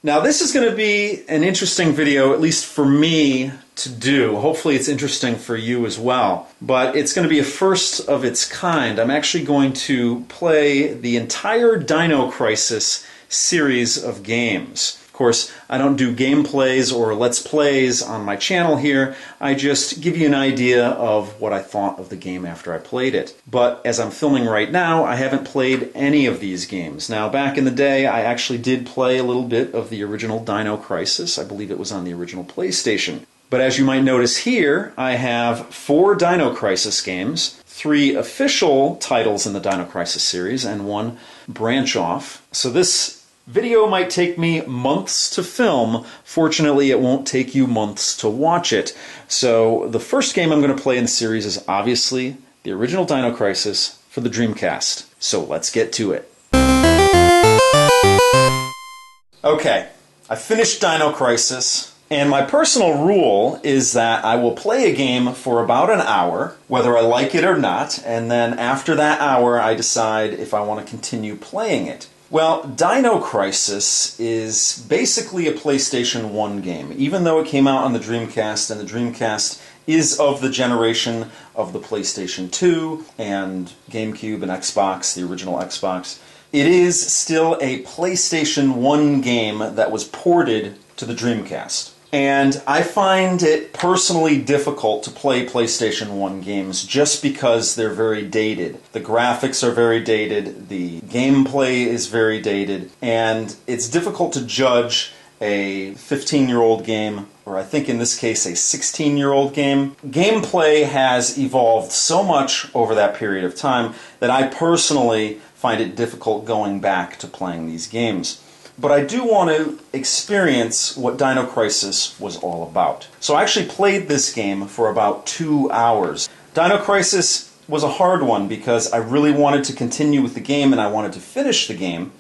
Now this is going to be an interesting video, at least for me, to do. Hopefully it's interesting for you as well. But it's going to be a first of its kind. I'm actually going to play the entire Dino Crisis series of games. Of course, I don't do gameplays or let's plays on my channel here. I just give you an idea of what I thought of the game after I played it. But as I'm filming right now, I haven't played any of these games. Now, back in the day, I actually did play a little bit of the original Dino Crisis. I believe it was on the original PlayStation. But as you might notice here, I have 4 Dino Crisis games, 3 official titles in the Dino Crisis series, and 1 branch off. So this video might take me months to film. Fortunately, it won't take you months to watch it. So the first game I'm going to play in the series is obviously the original Dino Crisis for the Dreamcast. So let's get to it. Okay, I finished Dino Crisis, and my personal rule is that I will play a game for about an hour, whether I like it or not, and then after that hour I decide if I want to continue playing it. Well, Dino Crisis is basically a PlayStation 1 game, even though it came out on the Dreamcast, and the Dreamcast is of the generation of the PlayStation 2 and GameCube and Xbox, the original Xbox. It is still a PlayStation 1 game that was ported to the Dreamcast. And I find it personally difficult to play PlayStation 1 games just because they're very dated. The graphics are very dated, the gameplay is very dated, and it's difficult to judge a 15-year-old game, or I think in this case a 16-year-old game. Gameplay has evolved so much over that period of time that I personally find it difficult going back to playing these games. But I do want to experience what Dino Crisis was all about. So I actually played this game for about 2 hours. Dino Crisis was a hard one because I really wanted to continue with the game and I wanted to finish the game,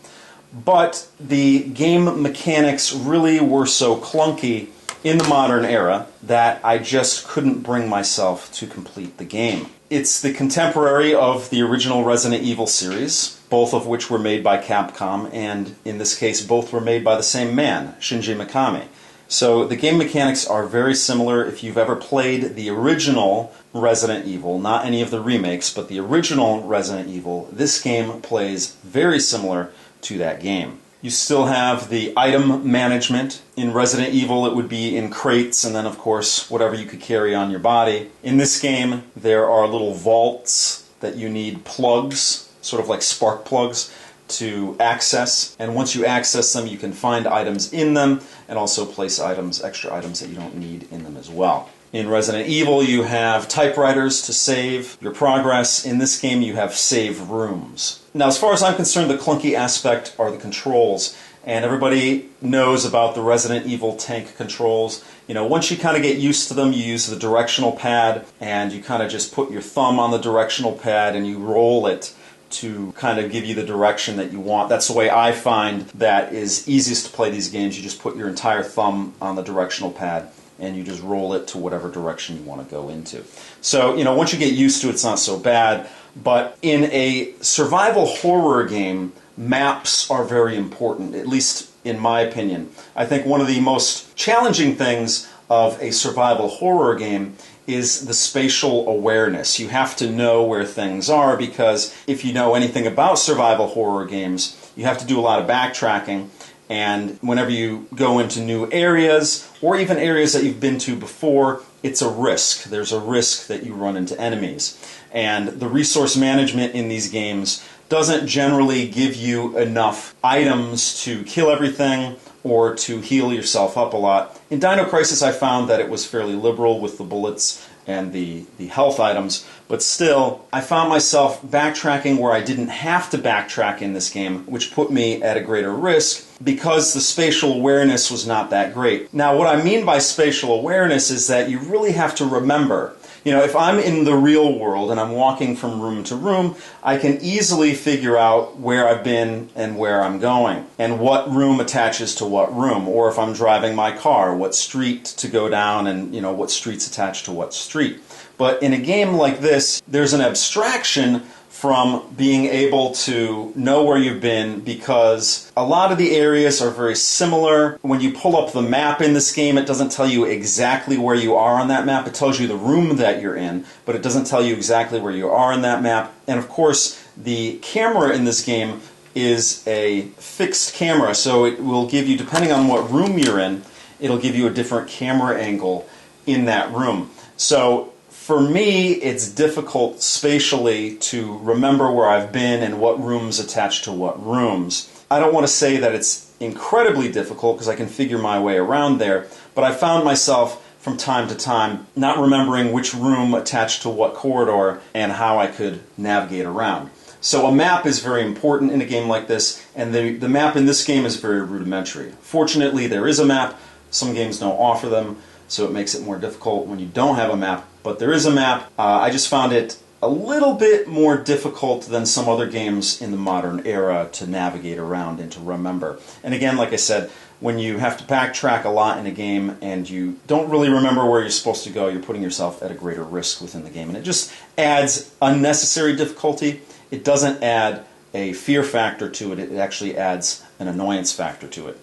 but the game mechanics really were so clunky in the modern era that I just couldn't bring myself to complete the game. It's the contemporary of the original Resident Evil series, both of which were made by Capcom, and in this case both were made by the same man, Shinji Mikami. So the game mechanics are very similar. If you've ever played the original Resident Evil, not any of the remakes, but the original Resident Evil, this game plays very similar to that game. You still have the item management. In Resident Evil, it would be in crates, and then, of course, whatever you could carry on your body. In this game, there are little vaults that you need plugs, sort of like spark plugs, to access. And once you access them, you can find items in them, and also place items, extra items that you don't need in them as well. In Resident Evil, you have typewriters to save your progress. In this game, you have save rooms. Now, as far as I'm concerned, the clunky aspect are the controls. And everybody knows about the Resident Evil tank controls. You know, once you kind of get used to them, you use the directional pad, and you kind of just put your thumb on the directional pad and you roll it to kind of give you the direction that you want. That's the way I find that is easiest to play these games. You just put your entire thumb on the directional pad and you just roll it to whatever direction you want to go into. So, you know, once you get used to it, it's not so bad. But in a survival horror game, maps are very important, at least in my opinion. I think one of the most challenging things of a survival horror game is the spatial awareness. You have to know where things are, because if you know anything about survival horror games, you have to do a lot of backtracking. And whenever you go into new areas, or even areas that you've been to before, it's a risk. There's a risk that you run into enemies. And the resource management in these games doesn't generally give you enough items to kill everything or to heal yourself up a lot. In Dino Crisis, I found that it was fairly liberal with the bullets and the health items, but still, I found myself backtracking where I didn't have to backtrack in this game, which put me at a greater risk because the spatial awareness was not that great. Now, what I mean by spatial awareness is that you really have to remember. You know, if I'm in the real world and I'm walking from room to room, I can easily figure out where I've been and where I'm going, and what room attaches to what room, or if I'm driving my car, what street to go down, and, you know, what street's attached to what street. But in a game like this, there's an abstraction from being able to know where you've been, because a lot of the areas are very similar. When you pull up the map in this game, it doesn't tell you exactly where you are on that map. It tells you the room that you're in, but it doesn't tell you exactly where you are in that map. And of course, the camera in this game is a fixed camera, so it will give you, depending on what room you're in, it'll give you a different camera angle in that room. So for me, it's difficult spatially to remember where I've been and what rooms attach to what rooms. I don't want to say that it's incredibly difficult because I can figure my way around there, but I found myself from time to time not remembering which room attached to what corridor and how I could navigate around. So a map is very important in a game like this, and the map in this game is very rudimentary. Fortunately, there is a map. Some games don't offer them, so it makes it more difficult when you don't have a map. But there is a map. I just found it a little bit more difficult than some other games in the modern era to navigate around and to remember. And again, like I said, when you have to backtrack a lot in a game and you don't really remember where you're supposed to go, you're putting yourself at a greater risk within the game. And it just adds unnecessary difficulty. It doesn't add a fear factor to it. It actually adds an annoyance factor to it.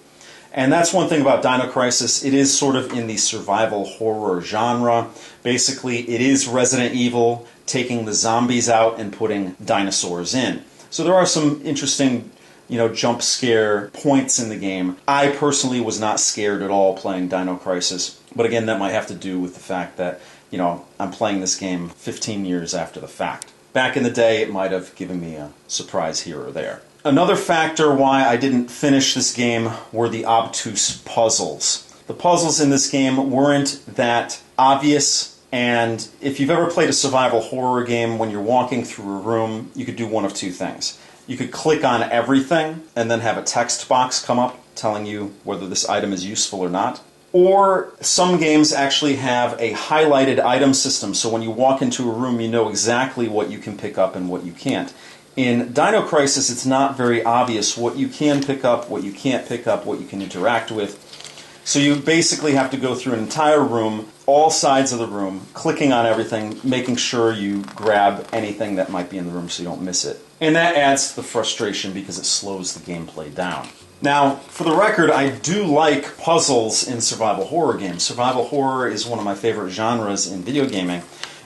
And that's one thing about Dino Crisis. It is sort of in the survival horror genre. Basically, it is Resident Evil taking the zombies out and putting dinosaurs in. So there are some interesting, jump scare points in the game. I personally was not scared at all playing Dino Crisis. But again, that might have to do with the fact that, I'm playing this game 15 years after the fact. Back in the day, it might have given me a surprise here or there. Another factor why I didn't finish this game were the obtuse puzzles. The puzzles in this game weren't that obvious, and if you've ever played a survival horror game, when you're walking through a room, you could do one of two things. You could click on everything and then have a text box come up telling you whether this item is useful or not. Or some games actually have a highlighted item system, so when you walk into a room, you know exactly what you can pick up and what you can't. In Dino Crisis, it's not very obvious what you can pick up, what you can't pick up, what you can interact with. So you basically have to go through an entire room, all sides of the room, clicking on everything, making sure you grab anything that might be in the room so you don't miss it. And that adds to the frustration because it slows the gameplay down. Now, for the record, I do like puzzles in survival horror games. Survival horror is one of my favorite genres in video gaming,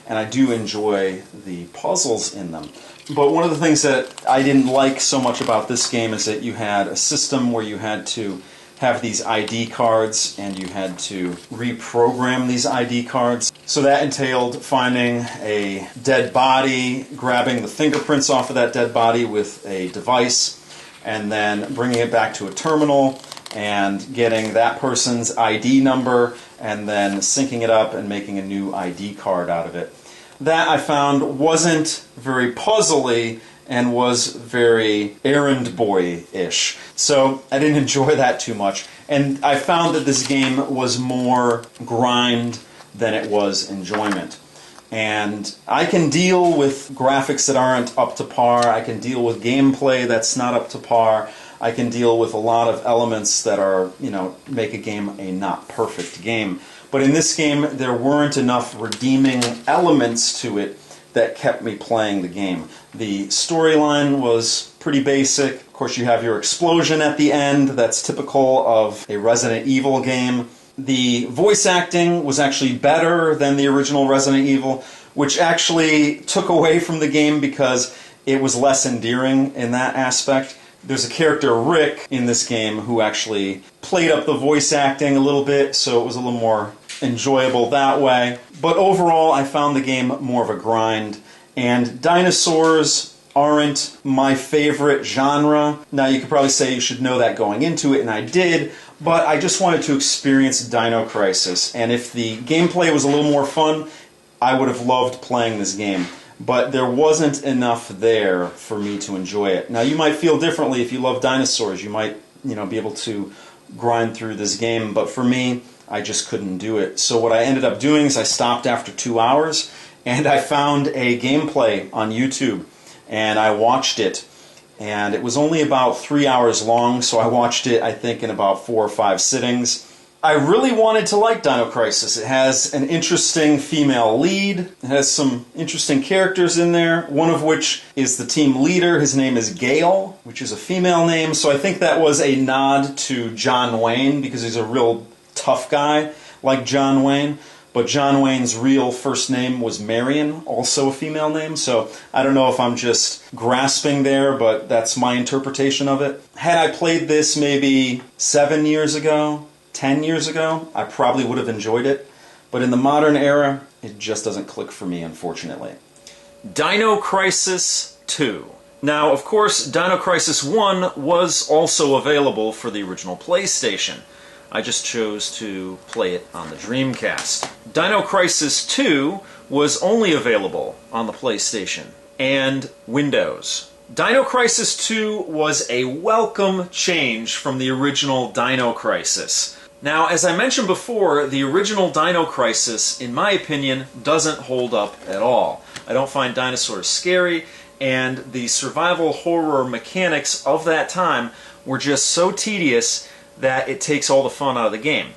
and I do enjoy the puzzles in them. But one of the things that I didn't like so much about this game is that you had a system where you had to have these ID cards and you had to reprogram these ID cards. So that entailed finding a dead body, grabbing the fingerprints off of that dead body with a device, and then bringing it back to a terminal and getting that person's ID number and then syncing it up and making a new ID card out of it. That I found wasn't very puzzly and was very errand boy-ish. So I didn't enjoy that too much. And I found that this game was more grind than it was enjoyment. And I can deal with graphics that aren't up to par. I can deal with gameplay that's not up to par. I can deal with a lot of elements that are, make a game a not perfect game. But in this game, there weren't enough redeeming elements to it that kept me playing the game. The storyline was pretty basic. Of course, you have your explosion at the end. That's typical of a Resident Evil game. The voice acting was actually better than the original Resident Evil, which actually took away from the game because it was less endearing in that aspect. There's a character, Rick, in this game who actually played up the voice acting a little bit, so it was a little more enjoyable that way. But overall, I found the game more of a grind, and dinosaurs aren't my favorite genre. Now, you could probably say you should know that going into it, and I did, but I just wanted to experience Dino Crisis, and if the gameplay was a little more fun, I would have loved playing this game. But there wasn't enough there for me to enjoy it. Now, you might feel differently if you love dinosaurs. You might, be able to grind through this game, but for me, I just couldn't do it. So what I ended up doing is I stopped after 2 hours, and I found a gameplay on YouTube, and I watched it. And it was only about 3 hours long, so I watched it, I think, in about 4 or 5 sittings. I really wanted to like Dino Crisis. It has an interesting female lead. It has some interesting characters in there, one of which is the team leader. His name is Gale, which is a female name, so I think that was a nod to John Wayne, because he's a real tough guy like John Wayne. But John Wayne's real first name was Marion, also a female name, so I don't know if I'm just grasping there, but that's my interpretation of it. Had I played this maybe 7 years ago, 10 years ago, I probably would have enjoyed it. But in the modern era, it just doesn't click for me, unfortunately. Dino Crisis 2. Now, of course, Dino Crisis 1 was also available for the original PlayStation. I just chose to play it on the Dreamcast. Dino Crisis 2 was only available on the PlayStation and Windows. Dino Crisis 2 was a welcome change from the original Dino Crisis. Now, as I mentioned before, the original Dino Crisis, in my opinion, doesn't hold up at all. I don't find dinosaurs scary, and the survival horror mechanics of that time were just so tedious that it takes all the fun out of the game.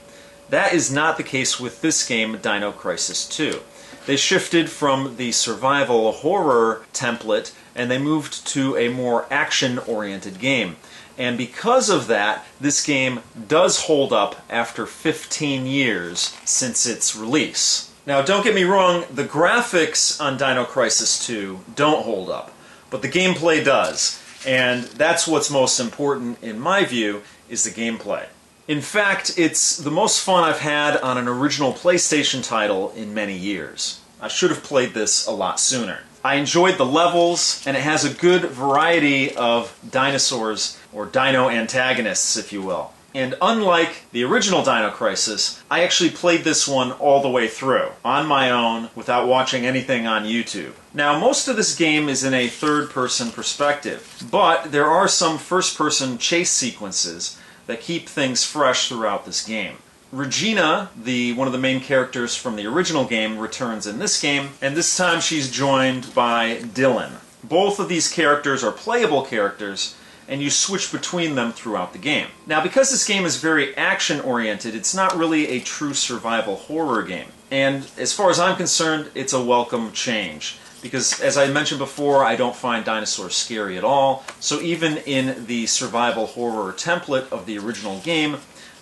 That is not the case with this game, Dino Crisis 2. They shifted from the survival horror template and they moved to a more action-oriented game. And because of that, this game does hold up after 15 years since its release. Now, don't get me wrong, the graphics on Dino Crisis 2 don't hold up, but the gameplay does. And that's what's most important, in my view, is the gameplay. In fact, it's the most fun I've had on an original PlayStation title in many years. I should have played this a lot sooner. I enjoyed the levels, and it has a good variety of dinosaurs, or dino antagonists, if you will. And unlike the original Dino Crisis, I actually played this one all the way through, on my own, without watching anything on YouTube. Now, most of this game is in a third-person perspective, but there are some first-person chase sequences that keep things fresh throughout this game. Regina, one of the main characters from the original game, returns in this game, and this time she's joined by Dylan. Both of these characters are playable characters, and you switch between them throughout the game. Now, because this game is very action-oriented, it's not really a true survival horror game. And as far as I'm concerned, it's a welcome change. Because, as I mentioned before, I don't find dinosaurs scary at all. So even in the survival horror template of the original game,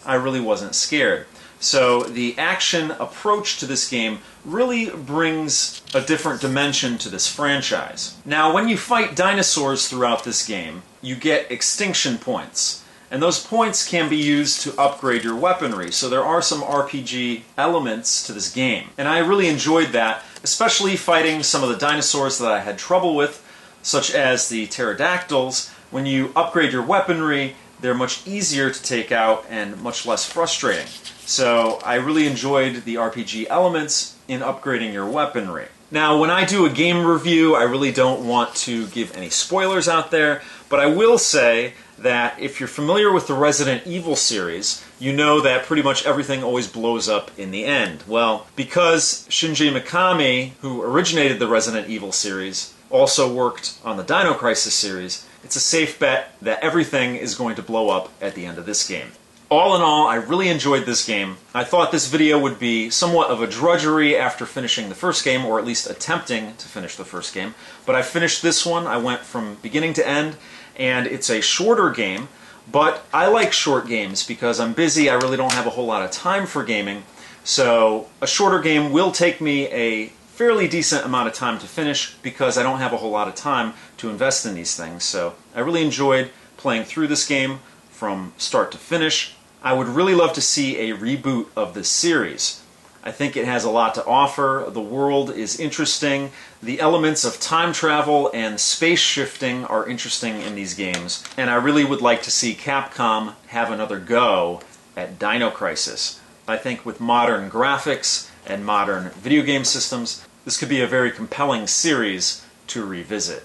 I really wasn't scared. So the action approach to this game really brings a different dimension to this franchise. Now, when you fight dinosaurs throughout this game, you get extinction points. And those points can be used to upgrade your weaponry. So there are some RPG elements to this game. And I really enjoyed that, especially fighting some of the dinosaurs that I had trouble with, such as the pterodactyls. When you upgrade your weaponry, they're much easier to take out and much less frustrating. So I really enjoyed the RPG elements in upgrading your weaponry. Now, when I do a game review, I really don't want to give any spoilers out there, but I will say that if you're familiar with the Resident Evil series, you know that pretty much everything always blows up in the end. Well, because Shinji Mikami, who originated the Resident Evil series, also worked on the Dino Crisis series, it's a safe bet that everything is going to blow up at the end of this game. All in all, I really enjoyed this game. I thought this video would be somewhat of a drudgery after finishing the first game, or at least attempting to finish the first game. But I finished this one. I went from beginning to end, and it's a shorter game. But I like short games because I'm busy. I really don't have a whole lot of time for gaming. So a shorter game will take me a fairly decent amount of time to finish because I don't have a whole lot of time to invest in these things. So I really enjoyed playing through this game from start to finish. I would really love to see a reboot of this series. I think it has a lot to offer. The world is interesting. The elements of time travel and space shifting are interesting in these games. And I really would like to see Capcom have another go at Dino Crisis. I think with modern graphics and modern video game systems, this could be a very compelling series to revisit.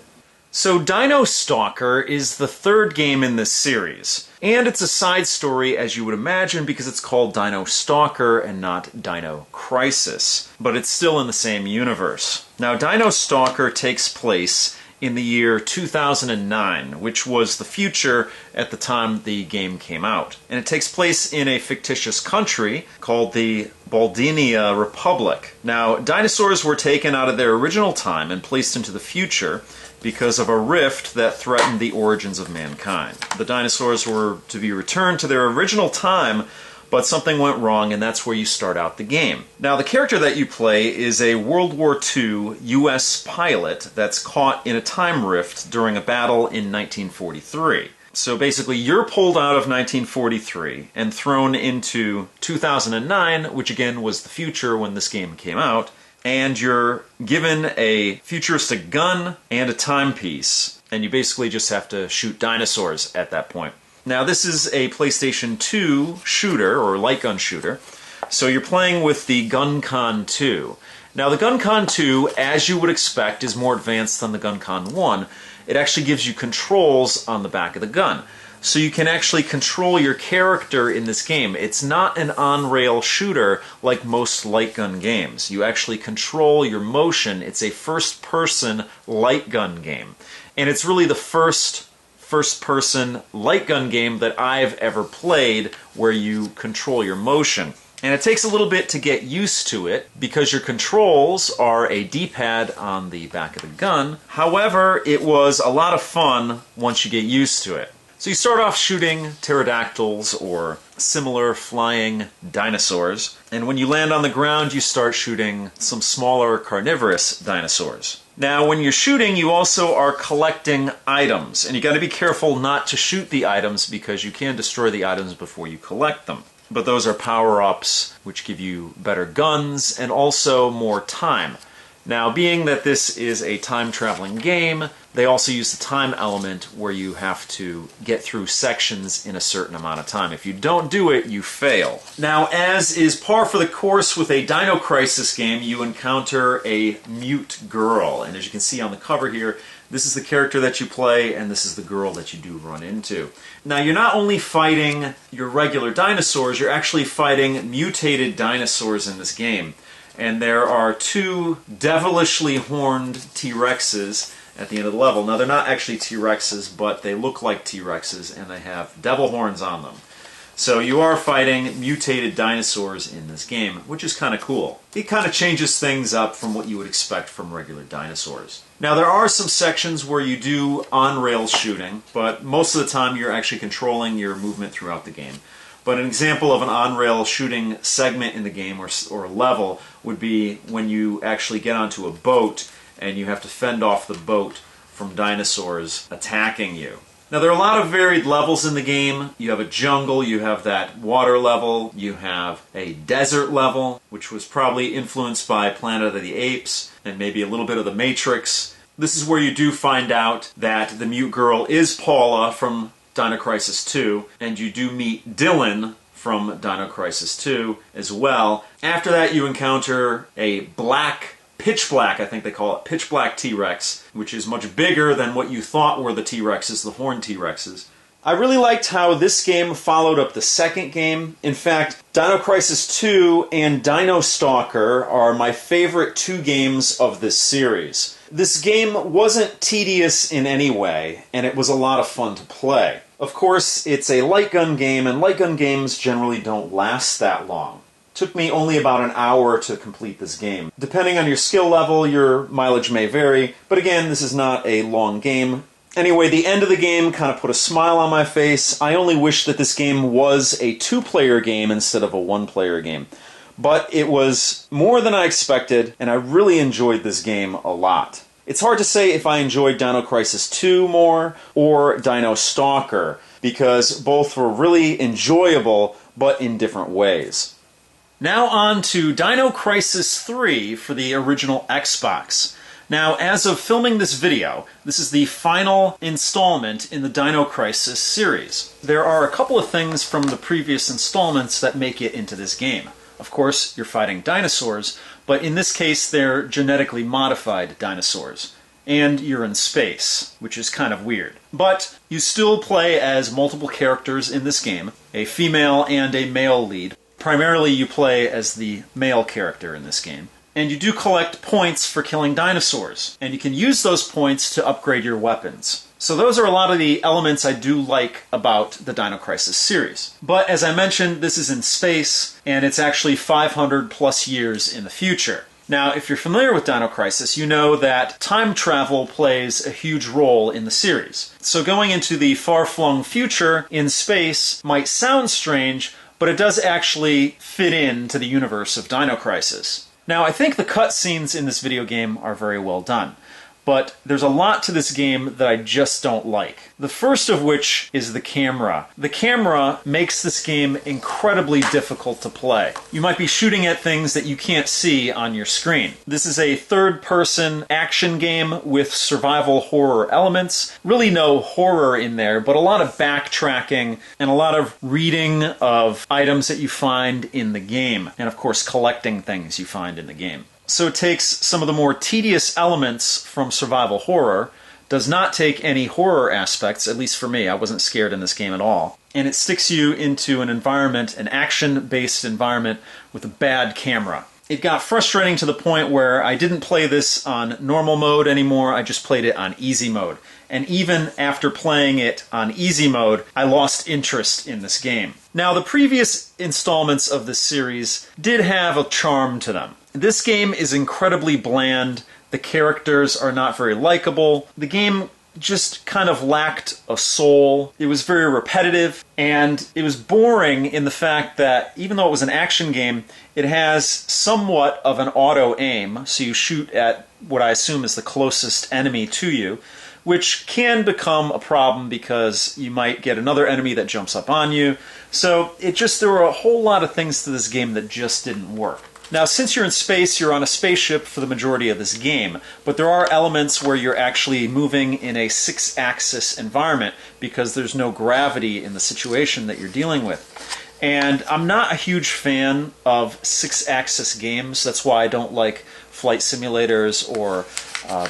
So Dino Stalker is the third game in this series, and it's a side story as you would imagine because it's called Dino Stalker and not Dino Crisis, but it's still in the same universe. Now Dino Stalker takes place in the year 2009, which was the future at the time the game came out. And it takes place in a fictitious country called the Baldinia Republic. Now, dinosaurs were taken out of their original time and placed into the future because of a rift that threatened the origins of mankind. The dinosaurs were to be returned to their original time, but something went wrong, and that's where you start out the game. Now, the character that you play is a World War II U.S. pilot that's caught in a time rift during a battle in 1943. So basically, you're pulled out of 1943 and thrown into 2009, which again was the future when this game came out, and you're given a futuristic gun and a timepiece, and you basically just have to shoot dinosaurs at that point. Now, this is a PlayStation 2 shooter, or light gun shooter, so you're playing with the GunCon 2. Now, the GunCon 2, as you would expect, is more advanced than the GunCon 1. It actually gives you controls on the back of the gun. So you can actually control your character in this game. It's not an on-rail shooter like most light gun games. You actually control your motion. It's a first-person light gun game. And it's really the first-person light gun game that I've ever played where you control your motion. And it takes a little bit to get used to it because your controls are a D-pad on the back of the gun. However, it was a lot of fun once you get used to it. So you start off shooting pterodactyls or similar flying dinosaurs, and when you land on the ground you start shooting some smaller carnivorous dinosaurs. Now when you're shooting you also are collecting items, and you got to be careful not to shoot the items because you can destroy the items before you collect them. But those are power-ups which give you better guns and also more time. Now, being that this is a time-traveling game, they also use the time element where you have to get through sections in a certain amount of time. If you don't do it, you fail. Now, as is par for the course with a Dino Crisis game, you encounter a mute girl. And as you can see on the cover here, this is the character that you play, and this is the girl that you do run into. Now, you're not only fighting your regular dinosaurs, you're actually fighting mutated dinosaurs in this game. And there are two devilishly horned T-Rexes at the end of the level. Now, they're not actually T-Rexes, but they look like T-Rexes, and they have devil horns on them. So you are fighting mutated dinosaurs in this game, which is kind of cool. It kind of changes things up from what you would expect from regular dinosaurs. Now, there are some sections where you do on-rail shooting, but most of the time you're actually controlling your movement throughout the game. But an example of an on-rail shooting segment in the game or level would be when you actually get onto a boat and you have to fend off the boat from dinosaurs attacking you. Now, there are a lot of varied levels in the game. You have a jungle, you have that water level, you have a desert level, which was probably influenced by Planet of the Apes and maybe a little bit of The Matrix. This is where you do find out that the mute girl is Paula from Dino Crisis 2, and you do meet Dylan from Dino Crisis 2 as well. After that, you encounter a pitch black, I think they call it, pitch black T-Rex, which is much bigger than what you thought were the T-Rexes, the horned T-Rexes. I really liked how this game followed up the second game. In fact, Dino Crisis 2 and Dino Stalker are my favorite two games of this series. This game wasn't tedious in any way, and it was a lot of fun to play. Of course, it's a light gun game, and light gun games generally don't last that long. It took me only about an hour to complete this game. Depending on your skill level, your mileage may vary, but again, this is not a long game. Anyway, the end of the game kind of put a smile on my face. I only wish that this game was a two-player game instead of a one-player game. But it was more than I expected, and I really enjoyed this game a lot. It's hard to say if I enjoyed Dino Crisis 2 more or Dino Stalker, because both were really enjoyable, but in different ways. Now on to Dino Crisis 3 for the original Xbox. Now, as of filming this video, this is the final installment in the Dino Crisis series. There are a couple of things from the previous installments that make it into this game. Of course, you're fighting dinosaurs, but in this case, they're genetically modified dinosaurs. And you're in space, which is kind of weird. But you still play as multiple characters in this game, a female and a male lead. Primarily, you play as the male character in this game. And you do collect points for killing dinosaurs. And you can use those points to upgrade your weapons. So those are a lot of the elements I do like about the Dino Crisis series. But as I mentioned, this is in space, and it's actually 500 plus years in the future. Now, if you're familiar with Dino Crisis, you know that time travel plays a huge role in the series. So going into the far-flung future in space might sound strange, but it does actually fit into the universe of Dino Crisis. Now, I think the cutscenes in this video game are very well done, but there's a lot to this game that I just don't like. The first of which is the camera. The camera makes this game incredibly difficult to play. You might be shooting at things that you can't see on your screen. This is a third-person action game with survival horror elements. Really no horror in there, but a lot of backtracking and a lot of reading of items that you find in the game, and of course collecting things you find in the game. So it takes some of the more tedious elements from survival horror, does not take any horror aspects, at least for me. I wasn't scared in this game at all. And it sticks you into an environment, an action-based environment with a bad camera. It got frustrating to the point where I didn't play this on normal mode anymore, I just played it on easy mode. And even after playing it on easy mode, I lost interest in this game. Now, the previous installments of this series did have a charm to them. This game is incredibly bland, the characters are not very likable, the game just kind of lacked a soul. It was very repetitive, and it was boring in the fact that even though it was an action game, it has somewhat of an auto-aim, so you shoot at what I assume is the closest enemy to you, which can become a problem because you might get another enemy that jumps up on you. So there were a whole lot of things to this game that just didn't work. Now, since you're in space, you're on a spaceship for the majority of this game, but there are elements where you're actually moving in a 6-axis environment because there's no gravity in the situation that you're dealing with. And I'm not a huge fan of 6-axis games. That's why I don't like flight simulators or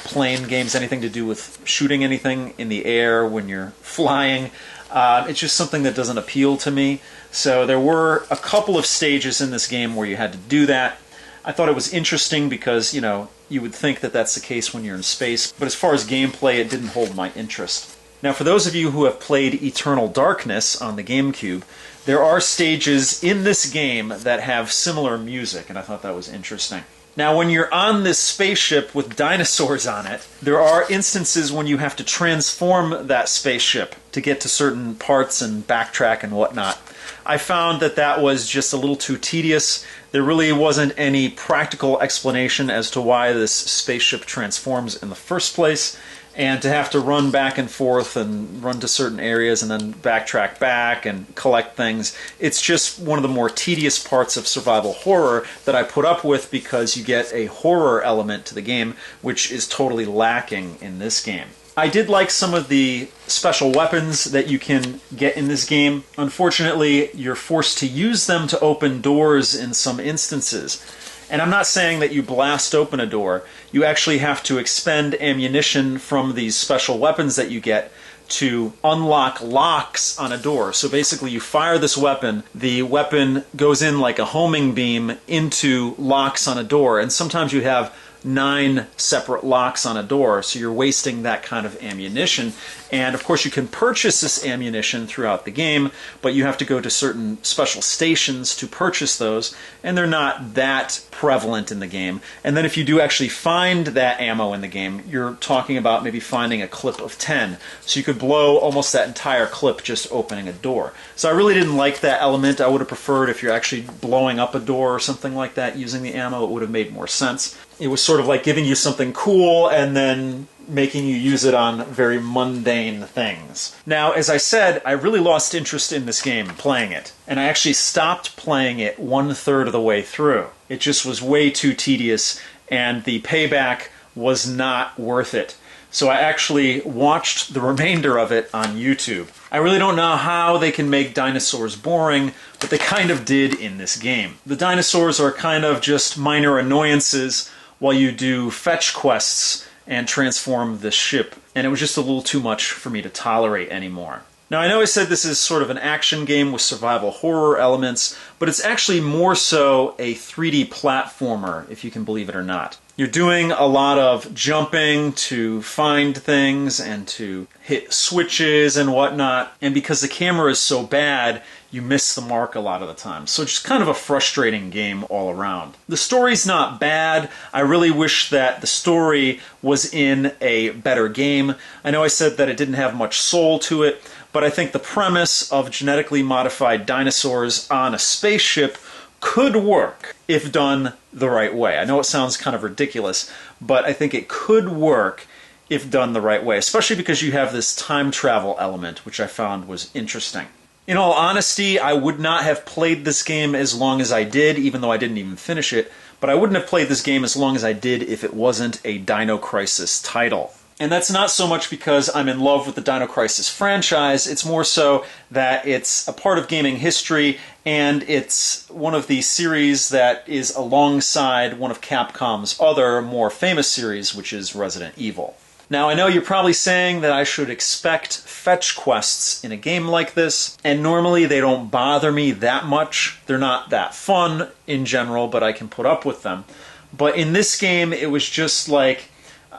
plane games, anything to do with shooting anything in the air when you're flying. It's just something that doesn't appeal to me. So there were a couple of stages in this game where you had to do that. I thought it was interesting because, you would think that that's the case when you're in space. But as far as gameplay, it didn't hold my interest. Now, for those of you who have played Eternal Darkness on the GameCube, there are stages in this game that have similar music, and I thought that was interesting. Now, when you're on this spaceship with dinosaurs on it, there are instances when you have to transform that spaceship to get to certain parts and backtrack and whatnot. I found that that was just a little too tedious. There really wasn't any practical explanation as to why this spaceship transforms in the first place, and to have to run back and forth and run to certain areas and then backtrack back and collect things. It's just one of the more tedious parts of survival horror that I put up with because you get a horror element to the game, which is totally lacking in this game. I did like some of the special weapons that you can get in this game. Unfortunately, you're forced to use them to open doors in some instances. And I'm not saying that you blast open a door. You actually have to expend ammunition from these special weapons that you get to unlock locks on a door. So basically you fire this weapon, the weapon goes in like a homing beam into locks on a door, and sometimes you have 9 separate locks on a door, so you're wasting that kind of ammunition. And of course you can purchase this ammunition throughout the game, but you have to go to certain special stations to purchase those, and they're not that prevalent in the game. And then if you do actually find that ammo in the game, you're talking about maybe finding a clip of 10. So you could blow almost that entire clip just opening a door. So I really didn't like that element. I would have preferred if you're actually blowing up a door or something like that using the ammo, it would have made more sense. It was sort of like giving you something cool and then making you use it on very mundane things. Now, as I said, I really lost interest in this game playing it, and I actually stopped playing it 1/3 of the way through. It just was way too tedious, and the payback was not worth it. So I actually watched the remainder of it on YouTube. I really don't know how they can make dinosaurs boring, but they kind of did in this game. The dinosaurs are kind of just minor annoyances while you do fetch quests and transform the ship, and it was just a little too much for me to tolerate anymore. Now, I know I said this is sort of an action game with survival horror elements, but it's actually more so a 3D platformer, if you can believe it or not. You're doing a lot of jumping to find things and to hit switches and whatnot, and because the camera is so bad, you miss the mark a lot of the time. So it's just kind of a frustrating game all around. The story's not bad. I really wish that the story was in a better game. I know I said that it didn't have much soul to it, but I think the premise of genetically modified dinosaurs on a spaceship could work if done the right way. I know it sounds kind of ridiculous, but I think it could work if done the right way, especially because you have this time travel element, which I found was interesting. In all honesty, I would not have played this game as long as I did, even though I didn't even finish it, but I wouldn't have played this game as long as I did if it wasn't a Dino Crisis title. And that's not so much because I'm in love with the Dino Crisis franchise, it's more so that it's a part of gaming history and it's one of the series that is alongside one of Capcom's other more famous series, which is Resident Evil. Now, I know you're probably saying that I should expect fetch quests in a game like this, and normally they don't bother me that much. They're not that fun in general, but I can put up with them. But in this game, it was just like,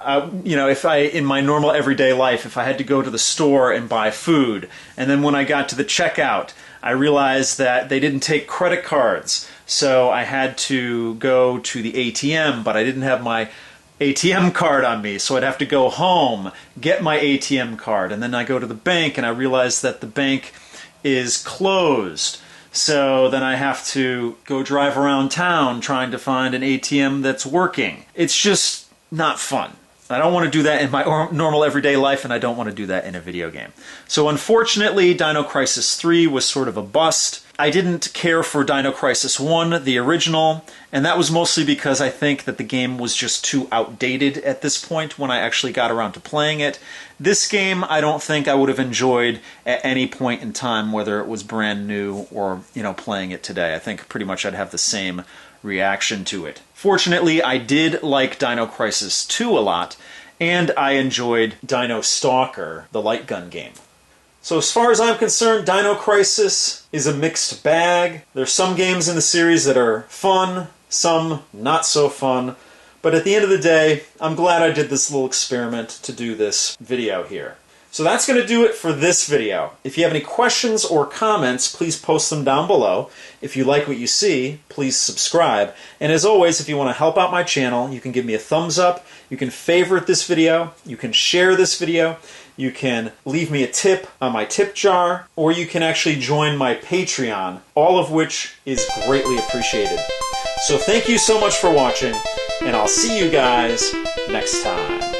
if in my normal everyday life, if I had to go to the store and buy food, and then when I got to the checkout, I realized that they didn't take credit cards, so I had to go to the ATM, but I didn't have my ATM card on me, so I'd have to go home, get my ATM card, and then I go to the bank and I realize that the bank is closed. So then I have to go drive around town trying to find an ATM that's working. It's just not fun. I don't want to do that in my normal everyday life, and I don't want to do that in a video game. So unfortunately, Dino Crisis 3 was sort of a bust. I didn't care for Dino Crisis 1, the original, and that was mostly because I think that the game was just too outdated at this point when I actually got around to playing it. This game, I don't think I would have enjoyed at any point in time, whether it was brand new or, playing it today. I think pretty much I'd have the same reaction to it. Fortunately, I did like Dino Crisis 2 a lot, and I enjoyed Dino Stalker, the light gun game. So as far as I'm concerned, Dino Crisis is a mixed bag. There's some games in the series that are fun, some not so fun, but at the end of the day, I'm glad I did this little experiment to do this video here. So that's going to do it for this video. If you have any questions or comments, please post them down below. If you like what you see, please subscribe. And as always, if you want to help out my channel, you can give me a thumbs up, you can favorite this video, you can share this video, you can leave me a tip on my tip jar, or you can actually join my Patreon, all of which is greatly appreciated. So thank you so much for watching, and I'll see you guys next time.